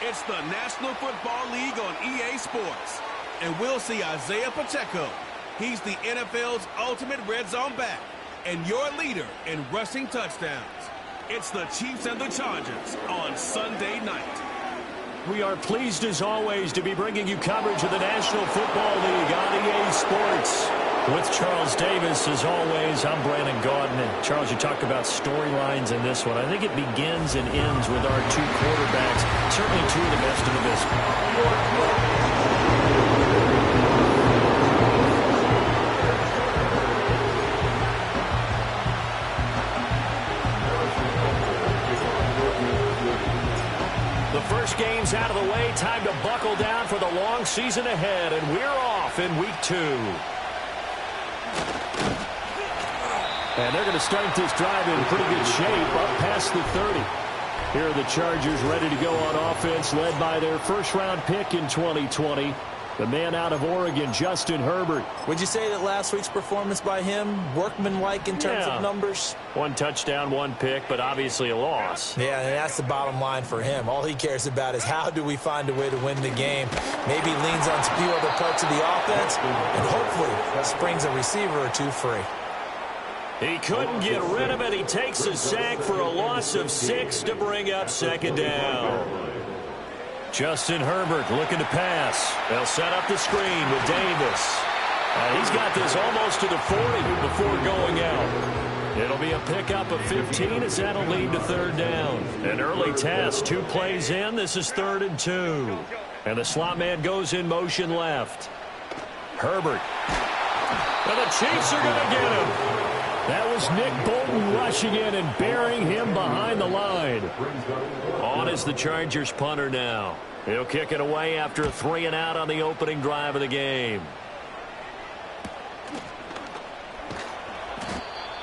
It's the National Football League on EA Sports. And we'll see Isaiah Pacheco. He's the NFL's ultimate red zone back and your leader in rushing touchdowns. It's the Chiefs and the Chargers on Sunday night. We are pleased, as always, to be bringing you coverage of the National Football League on EA Sports. With Charles Davis, as always, I'm Brandon Gaudin. And Charles, you talked about storylines in this one. I think it begins and ends with our two quarterbacks, certainly two of the best in the business. The first game's out of the way. Time to buckle down for the long season ahead, and we're off in week 2. And they're going to start this drive in pretty good shape, up past the 30. Here are the Chargers ready to go on offense, led by their first-round pick in 2020, the man out of Oregon, Justin Herbert. Would you say that last week's performance by him, workmanlike in terms of numbers? 1 touchdown, 1 pick, but obviously a loss. Yeah, and that's the bottom line for him. All he cares about is how do we find a way to win the game. Maybe leans on a few other parts of the offense, and hopefully springs a receiver or two free. He couldn't get rid of it. He takes a sack for a loss of 6 to bring up second down. Justin Herbert looking to pass. They'll set up the screen with Davis. He's got this almost to the 40 before going out. It'll be a pickup of 15 as that'll lead to third down. An early test, 2 plays in. This is 3rd and 2. And the slot man goes in motion left. Herbert. And the Chiefs are going to get him. That was Nick Bolton rushing in and burying him behind the line. On is the Chargers punter now. He'll kick it away after a 3 and out on the opening drive of the game.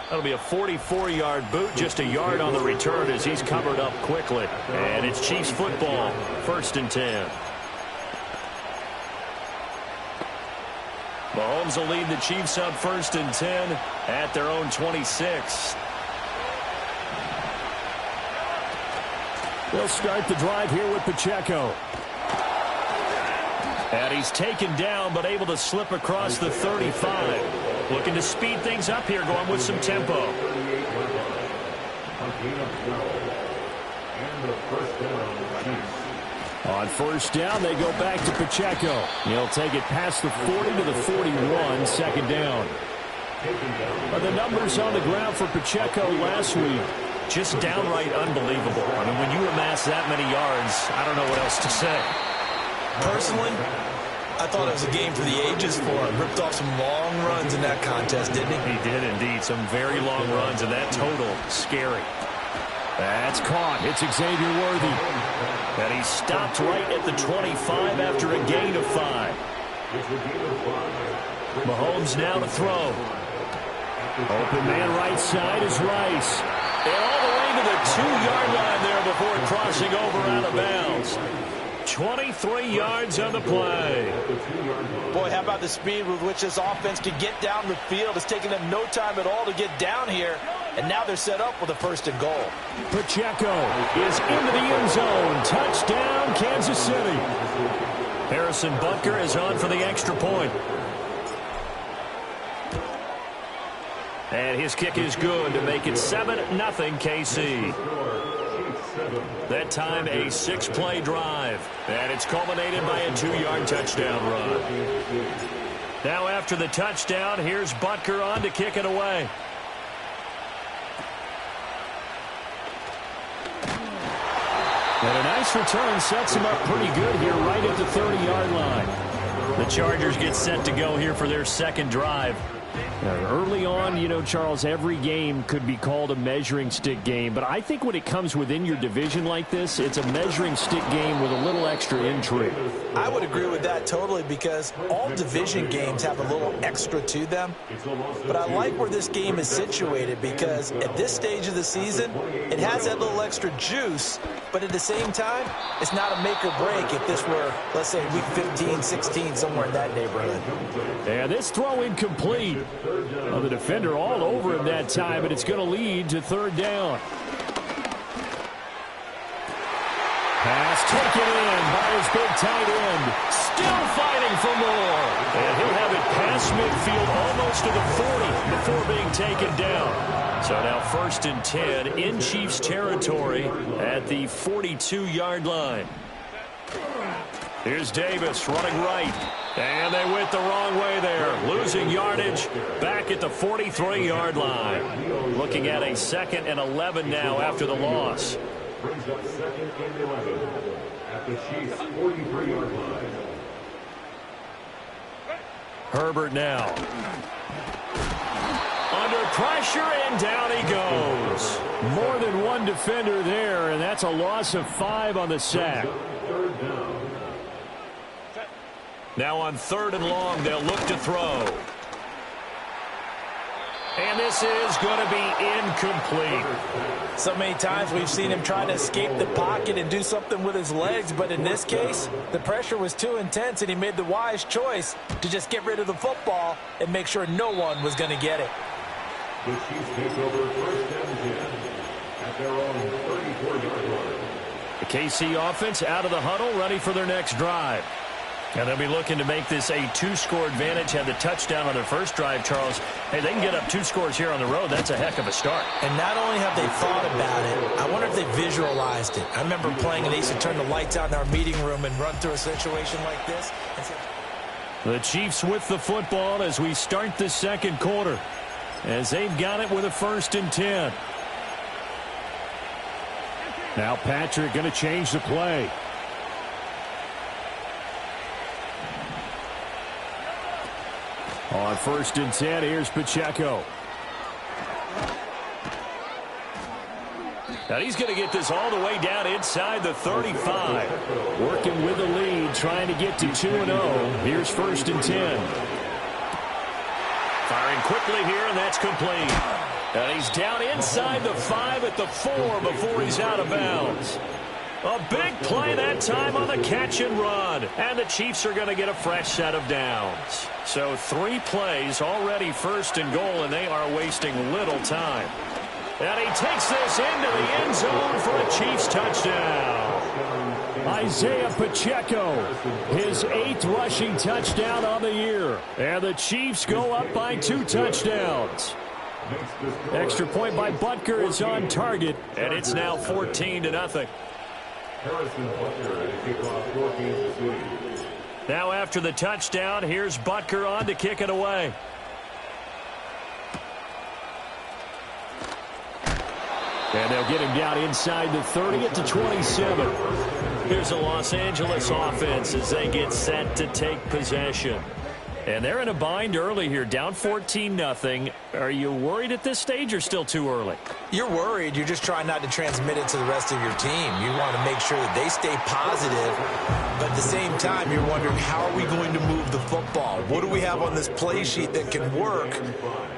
That'll be a 44-yard boot, just a yard on the return as he's covered up quickly. And it's Chiefs football, 1st and 10. Mahomes will lead the Chiefs up 1st and 10 at their own 26. They'll start the drive here with Pacheco. And he's taken down but able to slip across the 35. Looking to speed things up here, going with some tempo. On 1st down, they go back to Pacheco. He'll take it past the 40 to the 41, 2nd down. The numbers on the ground for Pacheco last week, just downright unbelievable. I mean, when you amass that many yards, I don't know what else to say. Personally, I thought it was a game for the ages for him. Ripped off some long runs in that contest, didn't he? He did indeed. Some very long runs, and that total, scary. That's caught. It's Xavier Worthy. And he stopped right at the 25 after a gain of 5. Mahomes now to throw. Open man right side is Rice. And all the way to the 2-yard line there before crossing over out of bounds. 23 yards on the play. Boy, how about the speed with which this offense could get down the field? It's taken them no time at all to get down here. And now they're set up with a 1st and goal. Pacheco is into the end zone. Touchdown, Kansas City. Harrison Butker is on for the extra point. And his kick is good to make it 7-0 KC. That time a 6-play drive. And it's culminated by a 2-yard touchdown run. Now after the touchdown, here's Butker on to kick it away. And a nice return sets him up pretty good here right at the 30-yard line. The Chargers get set to go here for their 2nd drive. Early on, you know, Charles, every game could be called a measuring stick game. But I think when it comes within your division like this, it's a measuring stick game with a little extra intrigue. I would agree with that totally because all division games have a little extra to them. But I like where this game is situated because at this stage of the season, it has that little extra juice. But at the same time, it's not a make or break if this were, let's say, week 15, 16, somewhere in that neighborhood. And this throw incomplete. The defender all over him that time, but it's going to lead to 3rd down. Pass taken in by his big tight end. Still fighting for more. And he'll have it past midfield almost to the 40 before being taken down. So now 1st and 10 in Chiefs territory at the 42-yard line. Here's Davis running right. And they went the wrong way there. Losing yardage back at the 43-yard line. Looking at a 2nd and 11 now after the loss. Brings up 2nd and 11 at the Chiefs' 43-yard line. Herbert now. Under pressure, and down he goes. More than one defender there, and that's a loss of 5 on the sack. Now on 3rd and long, they'll look to throw. And this is going to be incomplete. So many times we've seen him try to escape the pocket and do something with his legs, but in this case, the pressure was too intense, and he made the wise choice to just get rid of the football and make sure no one was going to get it. The Chiefs take over 1st and 10 at their own 34-yard line. The KC offense out of the huddle, ready for their next drive. And they'll be looking to make this a 2-score advantage. Had the touchdown on their first drive, Charles. Hey, they can get up 2 scores here on the road. That's a heck of a start. And not only have they thought about it, I wonder if they visualized it. I remember playing, and they used to turn the lights out in our meeting room and run through a situation like this. The Chiefs with the football as we start the 2nd quarter, as they've got it with a 1st and 10. Now Patrick going to change the play. On 1st and 10, here's Pacheco. Now he's going to get this all the way down inside the 35. Working with the lead, trying to get to 2-0. Here's 1st and 10. Firing quickly here, and that's complete. And he's down inside the 5 at the 4 before he's out of bounds. A big play that time on the catch and run. And the Chiefs are going to get a fresh set of downs. So 3 plays already 1st and goal, and they are wasting little time. And he takes this into the end zone for a Chiefs touchdown. Isaiah Pacheco, his 8th rushing touchdown on the year. And the Chiefs go up by 2 touchdowns. Extra point by Butker is on target, and it's now 14-0. Now after the touchdown, here's Butker on to kick it away. And they'll get him down inside the 30 at the 27. Here's the Los Angeles offense as they get set to take possession. And they're in a bind early here, down 14-0. Are you worried at this stage or still too early? You're worried. You're just trying not to transmit it to the rest of your team. You want to make sure that they stay positive, but at the same time, you're wondering, how are we going to move the football? What do we have on this play sheet that can work?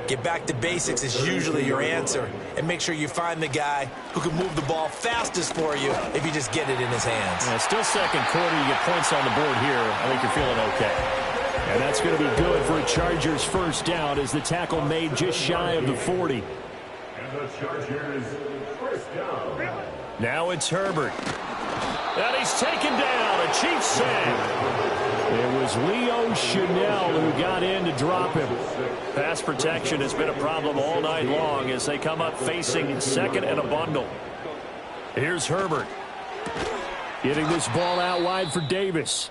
Get back to basics is usually your answer, and make sure you find the guy who can move the ball fastest for you if you just get it in his hands. Yeah, still 2nd quarter. You get points on the board here. I think you're feeling okay. And that's going to be good for a Chargers 1st down as the tackle made just shy of the 40. And the Chargers 1st down. Now it's Herbert. And he's taken down. A Chiefs sack. It was Leo Chanel who got in to drop him. Pass protection has been a problem all night long as they come up facing 2nd and a bundle. Here's Herbert. Getting this ball out wide for Davis.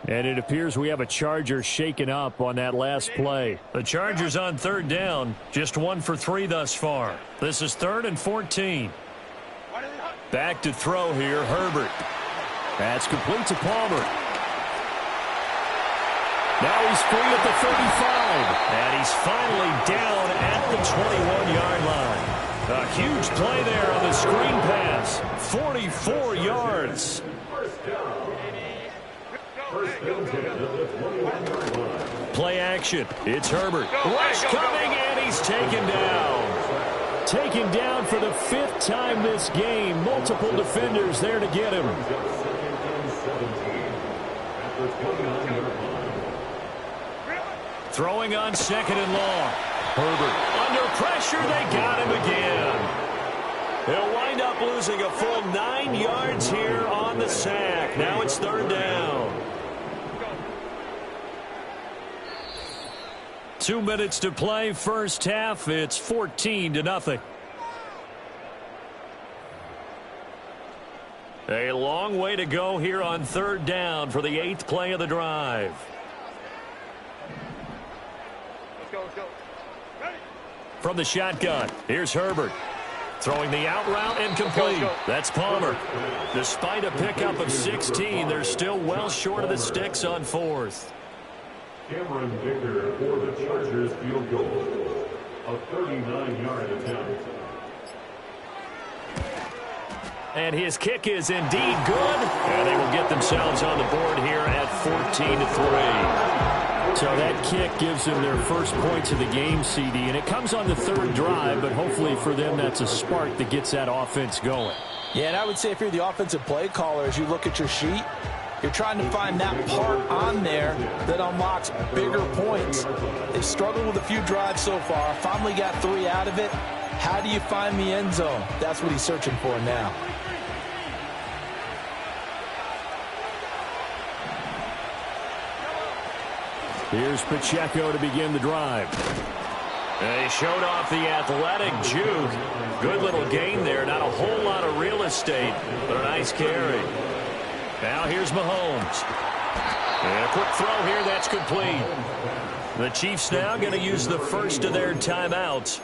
And it appears we have a Charger shaken up on that last play. The Chargers on 3rd down, just 1 for 3 thus far. This is 3rd and 14. Back to throw here, Herbert. That's complete to Palmer. Now he's free at the 35. And he's finally down at the 21-yard line. A huge play there on the screen pass. 44 yards. Play action. It's Herbert. Rush coming, and he's taken down. Taken down for the 5th time this game. Multiple defenders there to get him. Throwing on 2nd and long. Herbert under pressure. They got him again. He'll wind up losing a full 9 yards here on the sack. Now it's third down. 2 minutes to play, first half. It's 14-0. A long way to go here on third down for the 8th play of the drive. Let's go, let's go. Ready? From the shotgun, here's Herbert. Throwing the out route incomplete. That's Palmer. Despite a pickup of 16, they're still well short of the sticks on fourth. Cameron Dicker for the Chargers field goal. A 39-yard attempt. And his kick is indeed good. And they will get themselves on the board here at 14-3. So that kick gives them their first points of the game, CD. And it comes on the third drive, but hopefully for them that's a spark that gets that offense going. Yeah, and I would say if you're the offensive play caller, as you look at your sheet, you're trying to find that part on there that unlocks bigger points. They've struggled with a few drives so far. Finally got 3 out of it. How do you find the end zone? That's what he's searching for now. Here's Pacheco to begin the drive. They showed off the athletic juke. Good little gain there. Not a whole lot of real estate, but a nice carry. Now here's Mahomes. And a quick throw here. That's complete. The Chiefs now going to use the first of their timeouts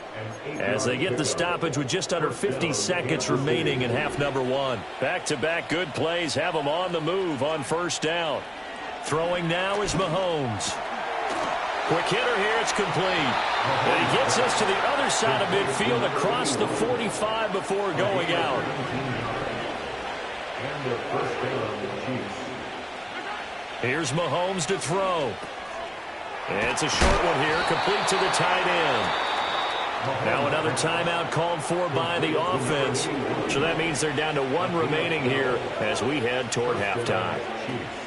as they get the stoppage with just under 50 seconds remaining in half number 1. Back-to-back good plays have them on the move on first down. Throwing now is Mahomes. Quick hitter here. It's complete. And he gets us to the other side of midfield across the 45 before going out. And the first down, the Chiefs. Here's Mahomes to throw. It's a short one here, complete to the tight end. Now another timeout called for by the offense. So that means they're down to 1 remaining here as we head toward halftime.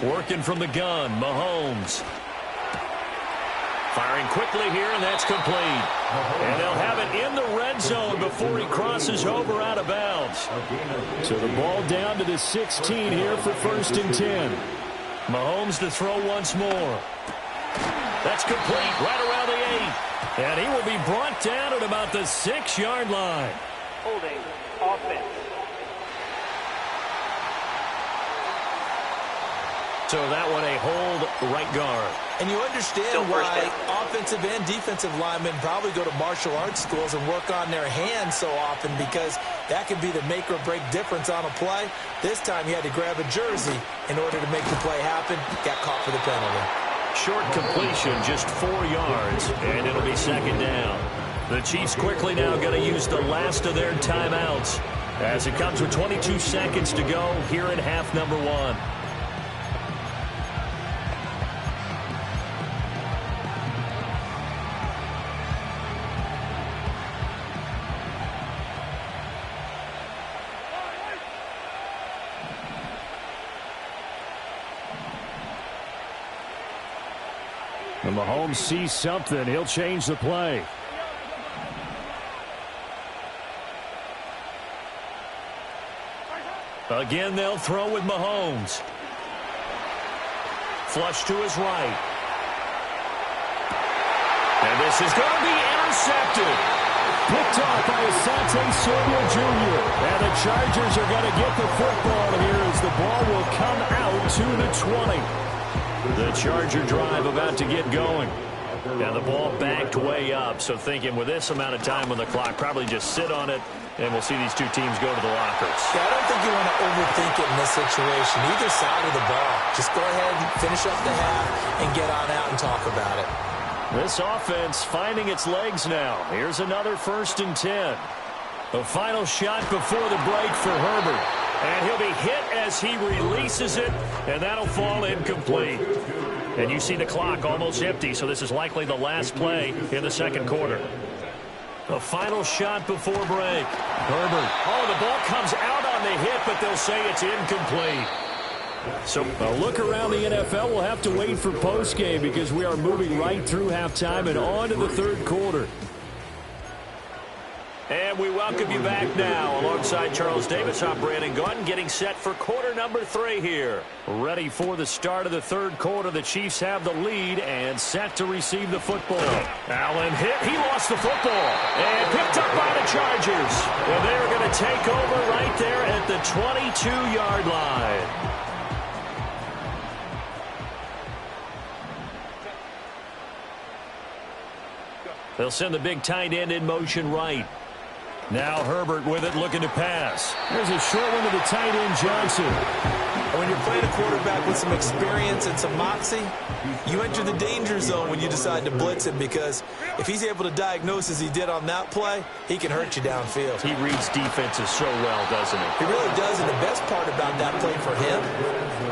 Working from the gun, Mahomes. Firing quickly here, and that's complete. And they'll have it in the red zone before he crosses over out of bounds. So the ball down to the 16 here for first and 10. Mahomes to throw once more. That's complete right around the 8. And he will be brought down at about the 6-yard line. Holding offense. So that one a hold right guard. And you understand why offensive and defensive linemen probably go to martial arts schools and work on their hands so often, because that could be the make or break difference on a play. This time he had to grab a jersey in order to make the play happen. Got caught for the penalty. Short completion, just 4 yards, and it'll be second down. The Chiefs quickly now going to use the last of their timeouts as it comes with 22 seconds to go here in half number 1. When Mahomes sees something, he'll change the play. Again, they'll throw with Mahomes. Flush to his right. And this is going to be intercepted. Picked off by Asante Samuel Jr. And the Chargers are going to get the football here as the ball will come out to the 20. The Charger drive about to get going. And the ball backed way up. So thinking with this amount of time on the clock, probably just sit on it, and we'll see these two teams go to the lockers. Yeah, I don't think you want to overthink it in this situation. Either side of the ball. Just go ahead and finish up the half and get on out and talk about it. This offense finding its legs now. Here's another first and 10. The final shot before the break for Herbert. And he'll be hit as he releases it, and that'll fall incomplete. And you see the clock almost empty, so this is likely the last play in the second quarter. The final shot before break. Herbert. Oh, the ball comes out on the hit, but they'll say it's incomplete. So a look around the NFL. We'll have to wait for postgame because we are moving right through halftime and on to the third quarter. And we welcome you back now. Alongside Charles Davis, I'm Brandon Gaunt, getting set for quarter number 3 here. Ready for the start of the third quarter. The Chiefs have the lead and set to receive the football. Allen hit. He lost the football. And picked up by the Chargers. And they're going to take over right there at the 22-yard line. They'll send the big tight end in motion right. Now Herbert with it, looking to pass. There's a short one to the tight end, Johnson. When you're playing a quarterback with some experience and some moxie, you enter the danger zone when you decide to blitz him, because if he's able to diagnose as he did on that play, he can hurt you downfield. He reads defenses so well, doesn't he? He really does, and the best part about that play for him,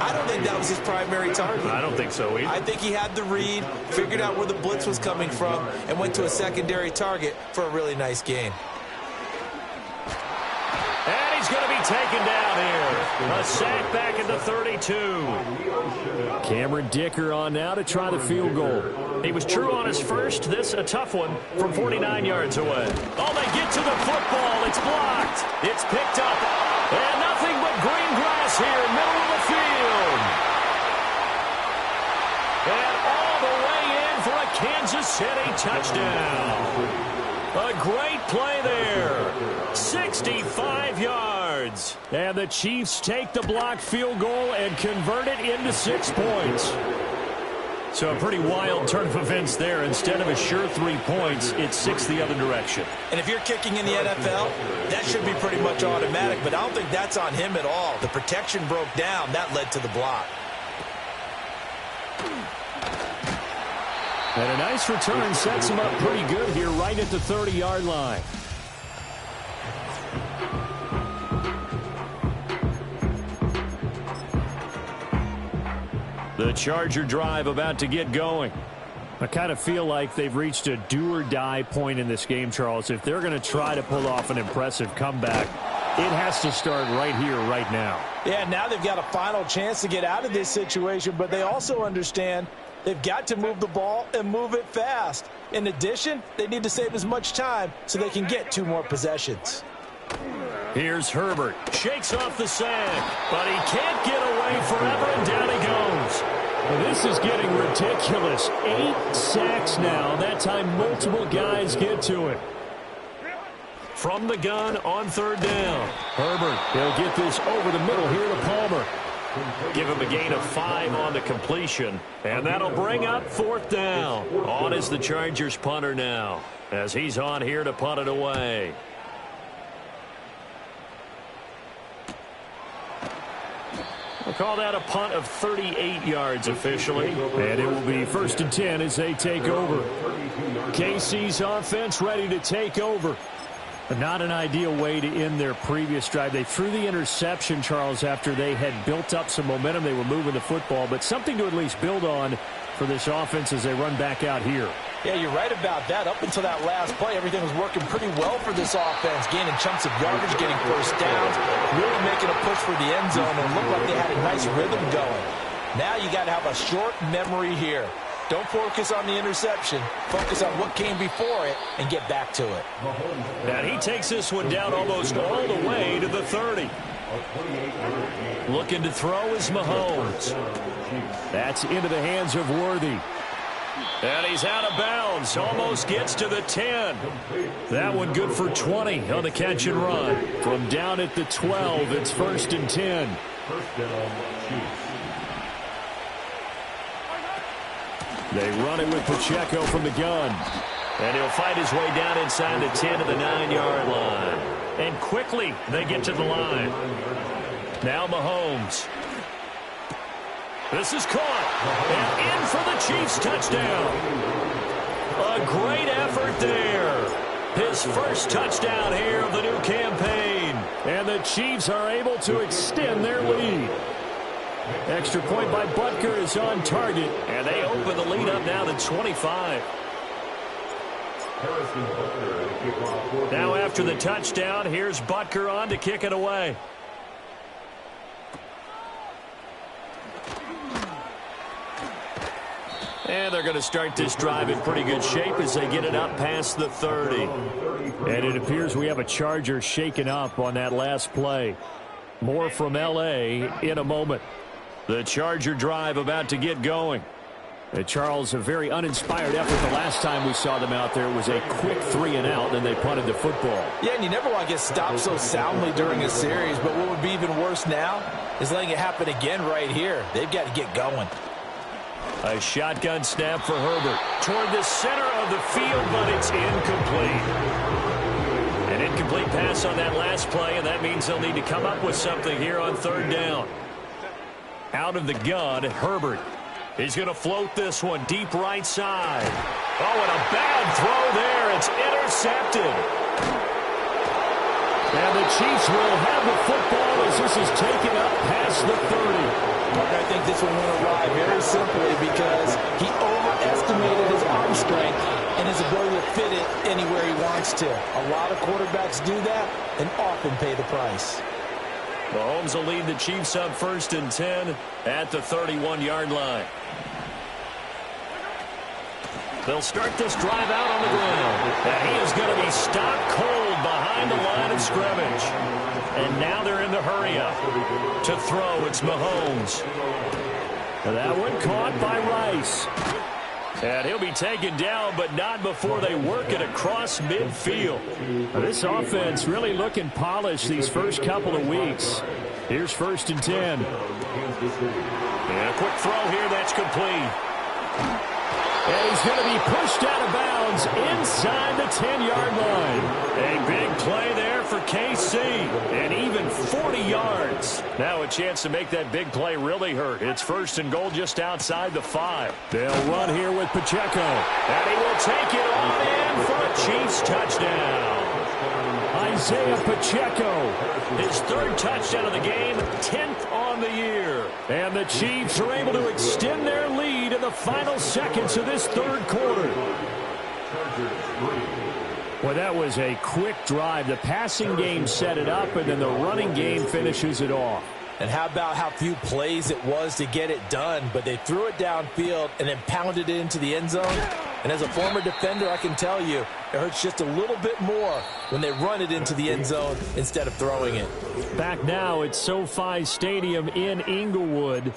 I don't think that was his primary target. I don't think so either. I think he had the read, figured out where the blitz was coming from, and went to a secondary target for a really nice game. And he's going to be taken down here. A sack back at the 32. Cameron Dicker on now to try the field goal. He was true on his first. This a tough one from 49 yards away. Oh, they get to the football. It's blocked. It's picked up. And nothing but green grass here, middle of the field. And all the way in for a Kansas City touchdown. A great play there. 65 yards. And the Chiefs take the blocked field goal and convert it into 6 points. So a pretty wild turn of events there. Instead of a sure 3 points, it's 6 the other direction. And if you're kicking in the NFL, that should be pretty much automatic, but I don't think that's on him at all. The protection broke down. That led to the block. And a nice return sets him up pretty good here right at the 30-yard line. The Charger drive about to get going. I kind of feel like they've reached a do-or-die point in this game, Charles. If they're going to try to pull off an impressive comeback, it has to start right here, right now. Yeah, now they've got a final chance to get out of this situation, but they also understand they've got to move the ball and move it fast. In addition, they need to save as much time so they can get 2 more possessions. Here's Herbert. Shakes off the sack, but he can't get away forever, and down he goes. Well, this is getting ridiculous. 8 sacks now. That time multiple guys get to it. From the gun on 3rd down. Herbert, he'll get this over the middle here to Palmer. Give him a gain of 5 on the completion. And that'll bring up 4th down. On is the Chargers punter now, as he's on here to punt it away. We'll call that a punt of 38 yards officially. And it will be 1st and 10 as they take over. KC's offense ready to take over. But not an ideal way to end their previous drive. They threw the interception, Charles, after they had built up some momentum. They were moving the football, but something to at least build on for this offense as they run back out here. Yeah, you're right about that. Up until that last play, everything was working pretty well for this offense, gaining chunks of yardage, getting first downs, really making a push for the end zone, and looked like they had a nice rhythm going. Now you got to have a short memory here. Don't focus on the interception. Focus on what came before it and get back to it. And he takes this one down almost all the way to the 30. Looking to throw is Mahomes. That's into the hands of Worthy. And he's out of bounds. Almost gets to the 10. That one good for 20 on the catch and run. From down at the 12, it's 1st and 10. They run it with Pacheco from the gun. And he'll fight his way down inside the 10 to the 9-yard line. And quickly they get to the line. Now Mahomes. This is caught. And in for the Chiefs touchdown. A great effort there. His first touchdown here of the new campaign. And the Chiefs are able to extend their lead. Extra point by Butker is on target. And they open the lead up now to 25. Now after the touchdown, here's Butker on to kick it away. And they're going to start this drive in pretty good shape as they get it up past the 30. And it appears we have a Charger shaken up on that last play. More from L.A. in a moment. The Charger drive about to get going. Charles, a very uninspired effort the last time we saw them out there. It was a quick 3-and-out, and they punted the football. Yeah, and you never want to get stopped so soundly during a series, but what would be even worse now is letting it happen again right here. They've got to get going. A shotgun snap for Herbert toward the center of the field, but it's incomplete. An incomplete pass on that last play, and that means they'll need to come up with something here on 3rd down. Out of the gun, Herbert. He's going to float this one deep right side. Oh, and a bad throw there. It's intercepted. And the Chiefs will have the football as this is taken up past the 30. I think this one won't arrive very simply because he overestimated his arm strength and his ability to fit it anywhere he wants to. A lot of quarterbacks do that and often pay the price. Mahomes will lead the Chiefs up 1st and 10 at the 31-yard line. They'll start this drive out on the ground. And he is going to be stopped cold behind the line of scrimmage. And now they're in the hurry-up. To throw, it's Mahomes. That one caught by Rice. And he'll be taken down, but not before they work it across midfield. This offense really looking polished these first couple of weeks. Here's 1st and 10. And a quick throw here that's complete. And he's going to be pushed out of bounds inside the 10-yard line. A big play there for KC. And even 40 yards. Now a chance to make that big play really hurt. It's 1st and goal just outside the 5. They'll run here with Pacheco. And he will take it on in for a Chiefs touchdown. Isaiah Pacheco. His 3rd touchdown of the game, 10th on the year. And the Chiefs are able to extend their lead in the final seconds of this 3rd quarter. Well, that was a quick drive. The passing game set it up, and then the running game finishes it off. And how about how few plays it was to get it done, but they threw it downfield and then pounded it into the end zone. And as a former defender, I can tell you, it hurts just a little bit more when they run it into the end zone instead of throwing it. Back now at SoFi Stadium in Inglewood.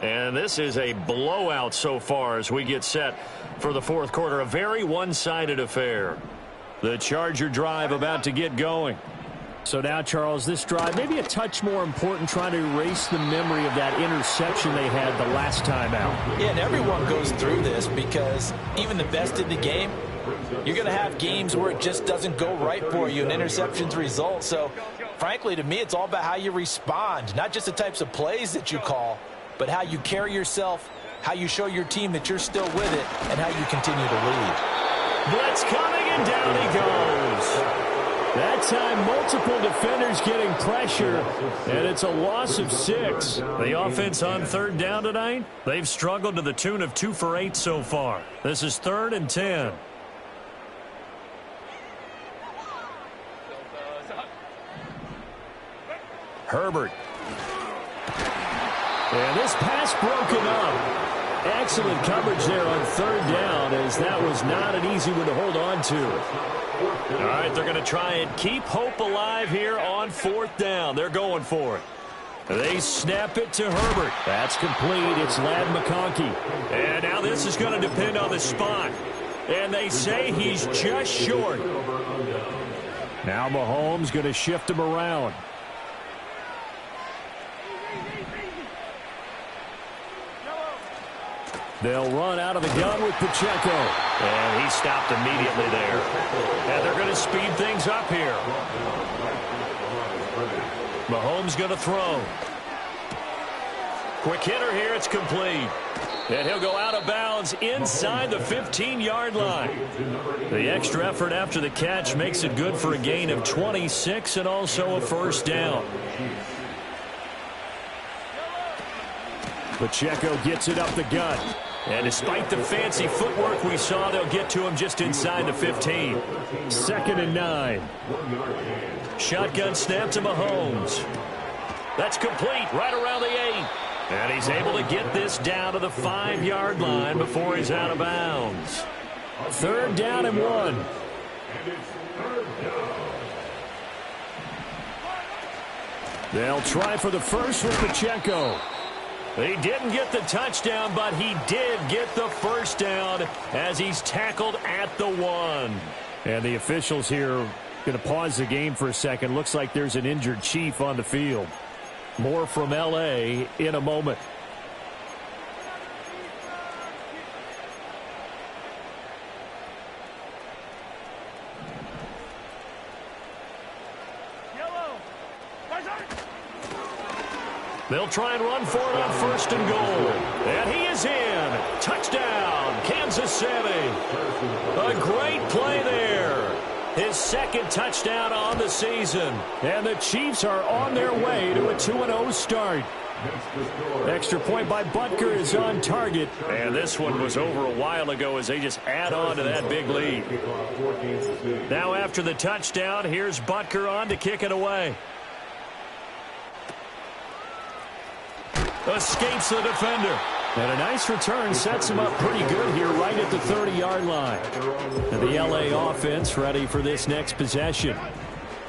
And this is a blowout so far as we get set for the 4th quarter. A very one-sided affair. The Charger drive about to get going. So now, Charles, this drive maybe a touch more important, trying to erase the memory of that interception they had the last time out. Yeah, and everyone goes through this because even the best in the game, you're going to have games where it just doesn't go right for you and interceptions result. So, frankly, to me, it's all about how you respond, not just the types of plays that you call, but how you carry yourself, how you show your team that you're still with it, and how you continue to lead. Blitz coming, and down he goes. That time, multiple defenders getting pressure, and it's a loss of 6. The offense on 3rd down tonight, they've struggled to the tune of 2 for 8 so far. This is 3rd and 10. Herbert. And this pass broken up. Excellent coverage there on 3rd down, as that was not an easy one to hold on to. All right, they're going to try and keep hope alive here on 4th down. They're going for it. They snap it to Herbert. That's complete. It's Ladd McConkey. And now this is going to depend on the spot. And they say he's just short. Now Mahomes going to shift him around. They'll run out of the gun with Pacheco. And he stopped immediately there. And they're going to speed things up here. Mahomes going to throw. Quick hitter here. It's complete. And he'll go out of bounds inside the 15-yard line. The extra effort after the catch makes it good for a gain of 26 and also a 1st down. Pacheco gets it up the gut. And despite the fancy footwork we saw, they'll get to him just inside the 15. 2nd and 9. Shotgun snap to Mahomes. That's complete right around the 8. And he's able to get this down to the 5-yard line before he's out of bounds. 3rd down and 1. They'll try for the first with Pacheco. He didn't get the touchdown, but he did get the first down as he's tackled at the 1. And the officials here going to pause the game for a second. Looks like there's an injured Chief on the field. More from L.A. in a moment. They'll try and run for it on 1st and goal. And he is in. Touchdown, Kansas City. A great play there. His 2nd touchdown on the season. And the Chiefs are on their way to a 2-0 start. Extra point by Butker is on target. And this one was over a while ago as they just add on to that big lead. Now after the touchdown, here's Butker on to kick it away. Escapes the defender. And a nice return sets him up pretty good here right at the 30-yard line. And the L.A. offense ready for this next possession.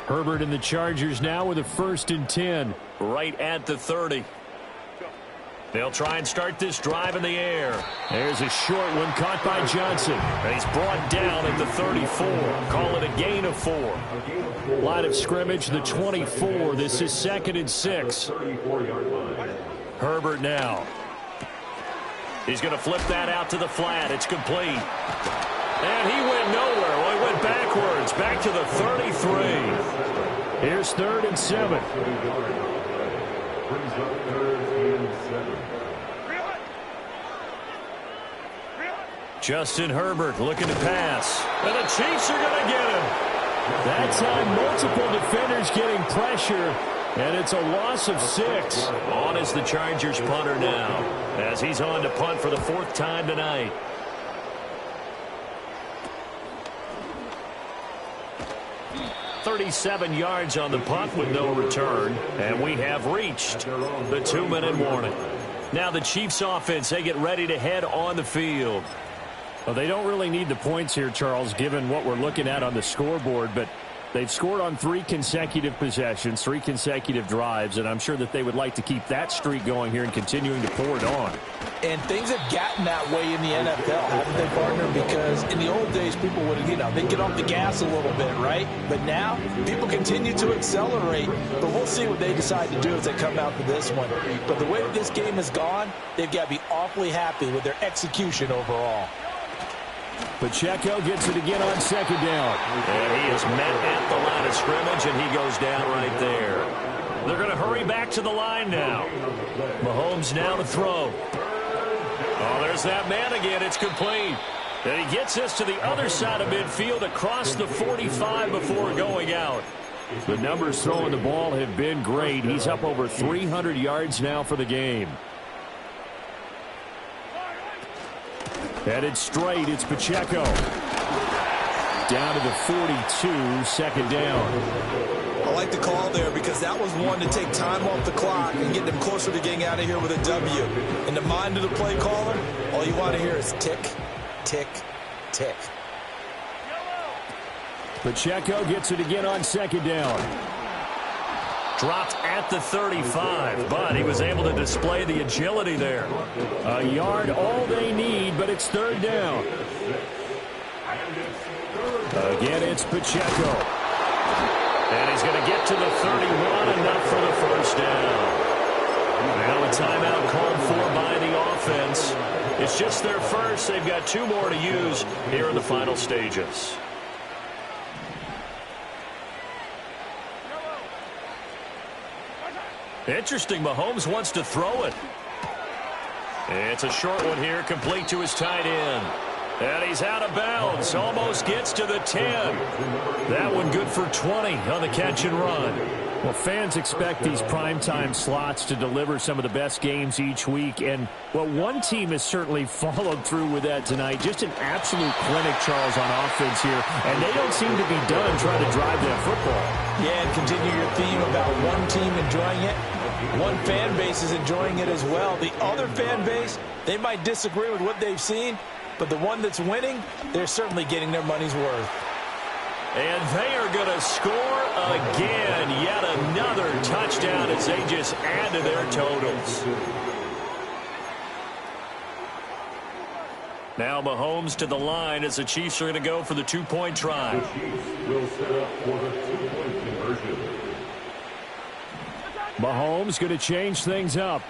Herbert and the Chargers now with a 1st and 10. Right at the 30. They'll try and start this drive in the air. There's a short one caught by Johnson. And he's brought down at the 34. Call it a gain of 4. Line of scrimmage, the 24. This is 2nd and 6. Herbert now. He's going to flip that out to the flat. It's complete. And he went nowhere. Well, he went backwards. Back to the 33. Here's 3rd and 7. Justin Herbert looking to pass. And the Chiefs are going to get him. That time, multiple defenders getting pressure. And it's a loss of 6. On is the Chargers punter now, as he's on to punt for the 4th time tonight. $37 yards on the punt with no return. And we have reached the 2-minute warning. Now the Chiefs offense, they get ready to head on the field. Well, they don't really need the points here, Charles, given what we're looking at on the scoreboard, but they've scored on 3 consecutive possessions, 3 consecutive drives, and I'm sure that they would like to keep that streak going here and continuing to pour it on. And things have gotten that way in the NFL, haven't they, partner? Because in the old days, people would, they'd get off the gas a little bit, right? But now, people continue to accelerate. But we'll see what they decide to do as they come out to this one. But the way that this game has gone, they've got to be awfully happy with their execution overall. Pacheco gets it again on 2nd down. And he is met at the line of scrimmage, and he goes down right there. They're going to hurry back to the line now. Mahomes now to throw. Oh, there's that man again. It's complete. And he gets us to the other side of midfield across the 45 before going out. The numbers throwing the ball have been great. He's up over 300 yards now for the game. Headed straight, it's Pacheco. Down to the 42, 2nd down. I like the call there because that was one to take time off the clock and get them closer to getting out of here with a W. In the mind of the play caller, all you want to hear is tick, tick, tick. Pacheco gets it again on 2nd down. Dropped at the 35, but he was able to display the agility there. A yard, all they need, but it's 3rd down. Again, it's Pacheco. And he's going to get to the 31, enough for the 1st down. Now a timeout called for by the offense. It's just their first. They've got 2 more to use here in the final stages. Interesting, Mahomes wants to throw it. It's a short one here, complete to his tight end. And he's out of bounds, almost gets to the 10. That one good for 20 on the catch and run. Well, fans expect these primetime slots to deliver some of the best games each week. And, well, one team has certainly followed through with that tonight. Just an absolute clinic, Charles, on offense here. And they don't seem to be done trying to drive that football. Yeah, and continue your theme about one team enjoying it. One fan base is enjoying it as well. The other fan base, they might disagree with what they've seen, but the one that's winning, they're certainly getting their money's worth. And they are going to score again. Yet another touchdown as they just add to their totals. Now Mahomes to the line as the Chiefs are going to go for the two-point try. The Chiefs will set up for the two-point conversion. Mahomes going to change things up.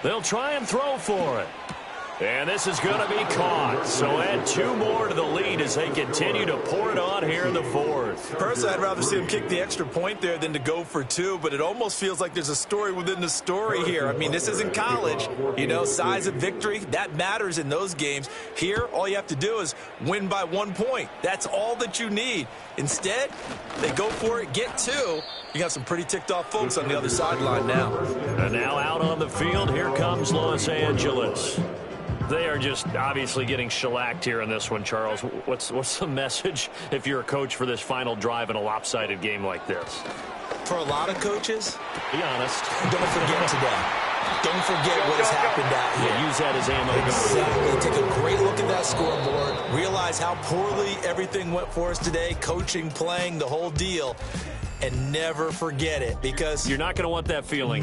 They'll try and throw for it. And this is going to be caught. So add 2 more to the lead as they continue to pour it on here in the fourth. Personally, I'd rather see him kick the extra point there than to go for 2, but it almost feels like there's a story within the story here. I mean, this isn't college. You know, size of victory, that matters in those games. Here, all you have to do is win by 1 point. That's all that you need. Instead, they go for it, get 2. You got some pretty ticked-off folks on the other sideline now. And now out on the field, here comes Los Angeles. They are just obviously getting shellacked here in this one, Charles. What's the message if you're a coach for this final drive in a lopsided game like this? For a lot of coaches, Be honest. don't forget today. Don't forget what has happened out here. Yeah, use that as ammo. Exactly. Take a great look at that scoreboard. Realize how poorly everything went for us today. Coaching, playing, the whole deal. And never forget it, because You're not going to want that feeling.